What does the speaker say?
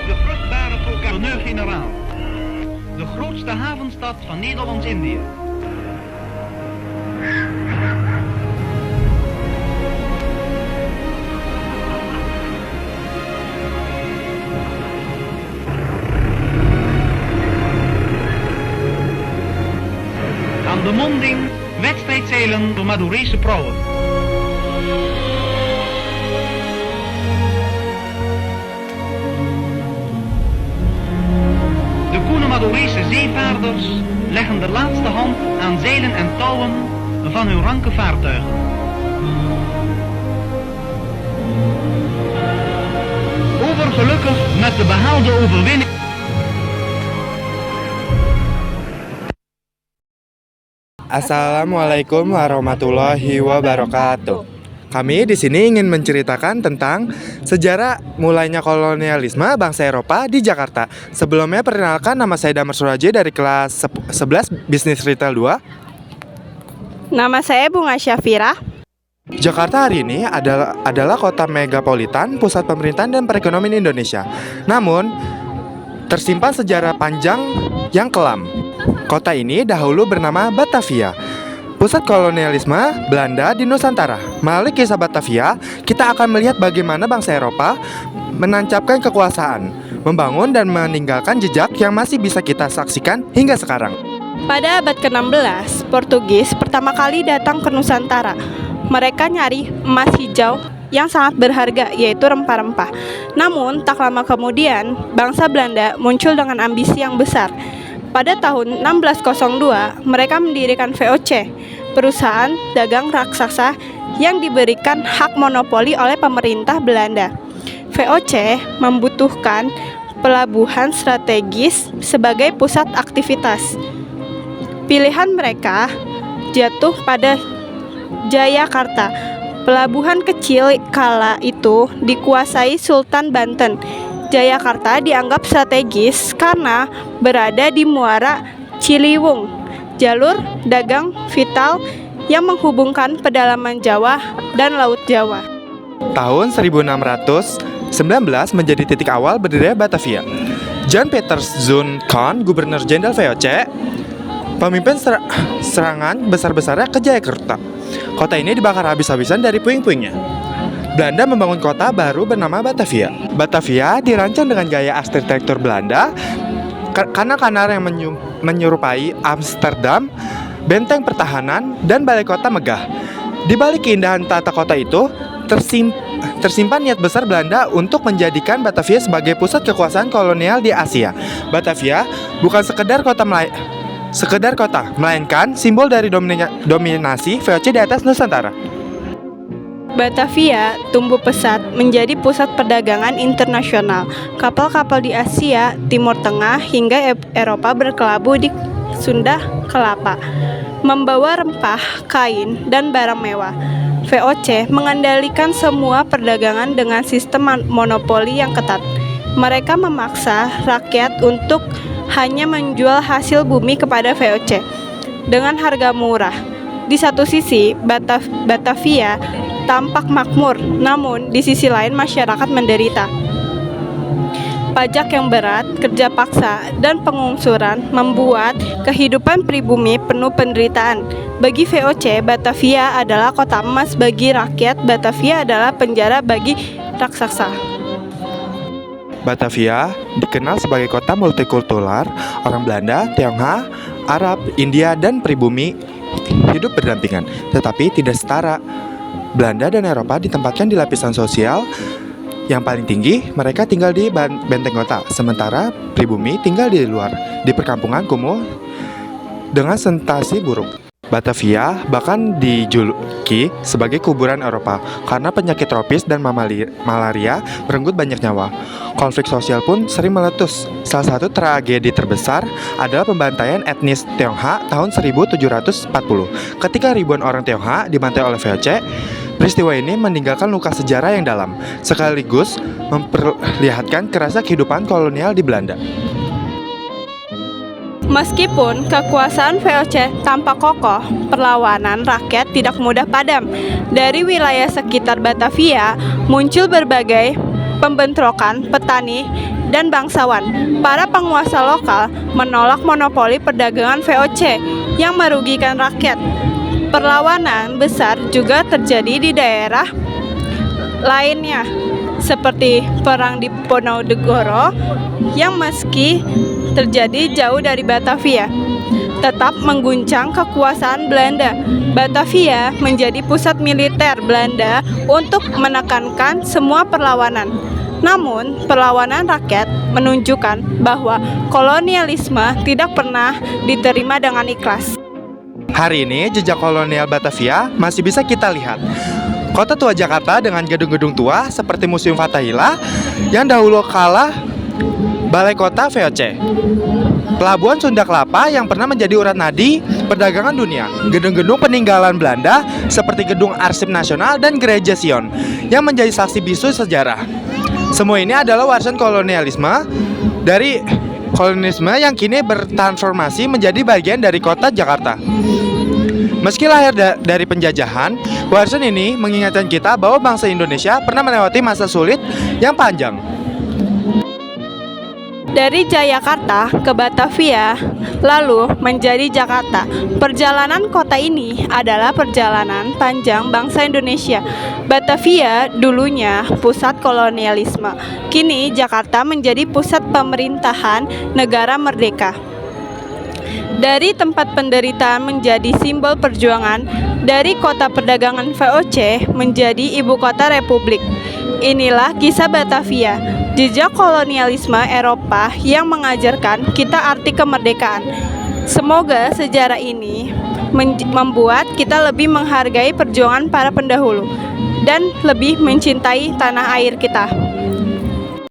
de vruchtbare gouverneur-generaal. De grootste havenstad van Nederlands-Indië. Aan de monding wedstrijdzeilen door Madurese prauwen. De koene Madurese zeevaarders leggen de laatste hand aan zeilen en touwen van hun ranke vaartuigen. Overgelukkig met de behaalde overwinning. Assalamualaikum warahmatullahi wabarakatuh. Kami di sini ingin menceritakan tentang sejarah mulainya kolonialisme bangsa Eropa di Jakarta. Sebelumnya perkenalkan, nama saya Damar Suraji dari kelas 11 Bisnis Retail 2. Nama saya Bunga Syafira. Jakarta hari ini adalah kota megapolitan, pusat pemerintahan dan perekonomian Indonesia. Namun, tersimpan sejarah panjang yang kelam. Kota ini dahulu bernama Batavia, pusat kolonialisme Belanda di Nusantara. Melalui kisah Batavia, kita akan melihat bagaimana bangsa Eropa menancapkan kekuasaan, membangun dan meninggalkan jejak yang masih bisa kita saksikan hingga sekarang. Pada abad ke-16, Portugis pertama kali datang ke Nusantara. Mereka nyari emas hijau yang sangat berharga, yaitu rempah-rempah. Namun, tak lama kemudian, bangsa Belanda muncul dengan ambisi yang besar. Pada tahun 1602, mereka mendirikan VOC, perusahaan dagang raksasa yang diberikan hak monopoli oleh pemerintah Belanda. VOC membutuhkan pelabuhan strategis sebagai pusat aktivitas. Pilihan mereka jatuh pada Jayakarta. Pelabuhan kecil kala itu dikuasai Sultan Banten. Jayakarta dianggap strategis karena berada di Muara Ciliwung, jalur dagang vital yang menghubungkan pedalaman Jawa dan Laut Jawa. Tahun 1619 menjadi titik awal berdirinya Batavia. Jan Peter Zoon Kahn, Gubernur Jenderal VOC, pemimpin serangan besar-besarnya ke Jayakarta. Kota ini dibakar habis-habisan dari puing-puingnya. Belanda membangun kota baru bernama Batavia. Batavia dirancang dengan gaya arsitektur Belanda, kanak-kanak yang menyerupai Amsterdam, benteng pertahanan, dan balai kota megah. Di balik keindahan tata kota itu, tersimpan niat besar Belanda untuk menjadikan Batavia sebagai pusat kekuasaan kolonial di Asia. Batavia bukan sekedar kota, melainkan simbol dari dominasi VOC di atas Nusantara. Batavia tumbuh pesat menjadi pusat perdagangan internasional. Kapal-kapal di Asia, Timur Tengah, hingga Eropa berkelabuh di Sunda Kelapa, membawa rempah, kain, dan barang mewah. VOC mengendalikan semua perdagangan dengan sistem monopoli yang ketat. Mereka memaksa rakyat untuk hanya menjual hasil bumi kepada VOC dengan harga murah. Di satu sisi, Batavia tampak makmur, namun di sisi lain masyarakat menderita. Pajak yang berat, kerja paksa, dan penggusuran membuat kehidupan pribumi penuh penderitaan. Bagi VOC, Batavia adalah kota emas, bagi rakyat Batavia adalah penjara bagi raksasa. Batavia dikenal sebagai kota multikultural. Orang Belanda, Tionghoa, Arab, India, dan pribumi hidup berdampingan, tetapi tidak setara. Belanda dan Eropa ditempatkan di lapisan sosial yang paling tinggi. Mereka tinggal di benteng kota, sementara pribumi tinggal di luar, di perkampungan kumuh dengan sensasi buruk. Batavia bahkan dijuluki sebagai kuburan Eropa karena penyakit tropis dan malaria merenggut banyak nyawa. Konflik sosial pun sering meletus. Salah satu tragedi terbesar adalah pembantaian etnis Tionghoa tahun 1740. Ketika ribuan orang Tionghoa dibantai oleh VOC, peristiwa ini meninggalkan luka sejarah yang dalam, sekaligus memperlihatkan kerasa kehidupan kolonial di Belanda. Meskipun kekuasaan VOC tampak kokoh, perlawanan rakyat tidak mudah padam. Dari wilayah sekitar Batavia muncul berbagai pembentrokan petani dan bangsawan. Para penguasa lokal menolak monopoli perdagangan VOC yang merugikan rakyat. Perlawanan besar juga terjadi di daerah lainnya, seperti Perang Diponegoro yang meski terjadi jauh dari Batavia, tetap mengguncang kekuasaan Belanda. Batavia menjadi pusat militer Belanda untuk menekankan semua perlawanan. Namun, perlawanan rakyat menunjukkan bahwa kolonialisme tidak pernah diterima dengan ikhlas. Hari ini, jejak kolonial Batavia masih bisa kita lihat. Kota tua Jakarta dengan gedung-gedung tua seperti Museum Fathahillah yang dahulu kala Balai Kota VOC. Pelabuhan Sunda Kelapa yang pernah menjadi urat nadi perdagangan dunia. Gedung-gedung peninggalan Belanda seperti Gedung Arsip Nasional dan Gereja Sion yang menjadi saksi bisu sejarah. Semua ini adalah warisan kolonialisme yang kini bertransformasi menjadi bagian dari kota Jakarta. Meski lahir dari penjajahan, warisan ini mengingatkan kita bahwa bangsa Indonesia pernah melewati masa sulit yang panjang. Dari Jayakarta ke Batavia, lalu menjadi Jakarta. Perjalanan kota ini adalah perjalanan panjang bangsa Indonesia. Batavia dulunya pusat kolonialisme. Kini Jakarta menjadi pusat pemerintahan negara merdeka. Dari tempat penderitaan menjadi simbol perjuangan, dari kota perdagangan VOC menjadi ibu kota republik. Inilah kisah Batavia, jejak kolonialisme Eropa yang mengajarkan kita arti kemerdekaan. Semoga sejarah ini membuat kita lebih menghargai perjuangan para pendahulu dan lebih mencintai tanah air kita.